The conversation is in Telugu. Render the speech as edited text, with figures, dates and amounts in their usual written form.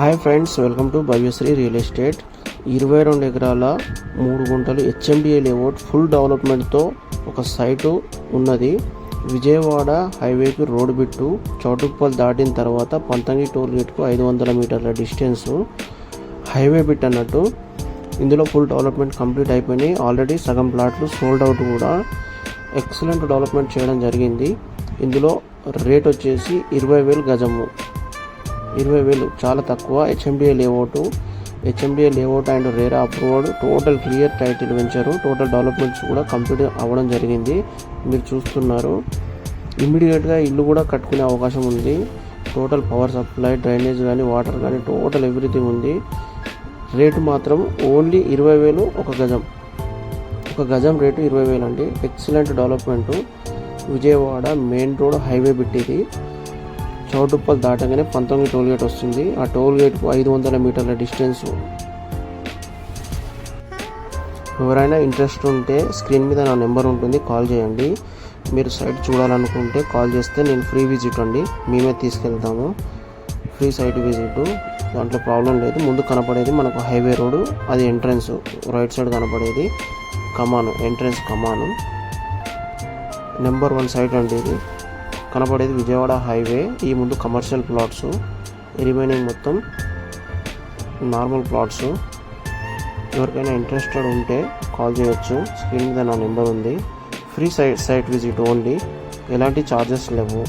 Hi friends, welcome to Bhavyasri real estate. 22 ఎకరాల 3 గుంటలు హెచ్ఎండిఏ లేఅవుట్ ఫుల్ డెవలప్మెంట్తో ఒక సైటు ఉన్నది. విజయవాడ హైవేకి రోడ్ బిట్టు చౌటుప్పల్ దాటిన తర్వాత పంతంగి టోల్ గేట్కు 500 మీటర్ల డిస్టెన్సు హైవే బిట్ అన్నట్టు. ఇందులో ఫుల్ డెవలప్మెంట్ కంప్లీట్ అయిపోయినాయి. ఆల్రెడీ సగం ప్లాట్లు సోల్డ్ అవుట్ కూడా. ఎక్సలెంట్ డెవలప్మెంట్ చేయడం జరిగింది. ఇందులో రేట్ వచ్చేసి 20,000 గజము. 20,000 చాలా తక్కువ. HMDA layout and RERA approved. Total clear title venture. Total developments కూడా కంప్లీట్ అవ్వడం జరిగింది. మీరు చూస్తున్నారు. ఇమ్మీడియట్గా ఇల్లు కూడా కట్టుకునే అవకాశం ఉంది. టోటల్ పవర్ సప్లై, డ్రైనేజ్ కానీ, వాటర్ కానీ టోటల్ ఎవ్రీథింగ్ ఉంది. రేటు మాత్రం ఓన్లీ 20,000 ఒక గజం. ఒక గజం రేటు 20,000 అండి. Excellent development. Vijayawada main road highway బిట్టిది. చౌటుప్పల్ దాటగానే పంతంగి టోల్ గేట్ వస్తుంది. ఆ టోల్ గేట్కు 500 మీటర్ల డిస్టెన్స్. ఎవరైనా ఇంట్రెస్ట్ ఉంటే స్క్రీన్ మీద నా నెంబర్ ఉంటుంది, కాల్ చేయండి. మీరు సైట్ చూడాలనుకుంటే కాల్ చేస్తే నేను ఫ్రీ విజిట్ అండి, మేమే తీసుకెళ్తాము. ఫ్రీ సైట్ విజిట్, దాంట్లో ప్రాబ్లం లేదు. ముందు కనపడేది మనకు హైవే రోడ్డు, అది ఎంట్రన్స్. రైట్ సైడ్ కనపడేది కమాను, ఎంట్రన్స్ కమాను. నెంబర్ 1 సైట్ అండి ఇది. కనపడేది విజయవాడ హైవే. ఈ ముందు కమర్షియల్ ప్లాట్స్, రిమైనింగ్ మొత్తం నార్మల్ ప్లాట్స్. ఎవరికైనా ఇంట్రెస్టెడ్ ఉంటే కాల్ చేయొచ్చు. స్క్రీన్ మీద నా నెంబర్ ఉంది. Free site visit only. ఎలాంటి ఛార్జెస్ లేవు.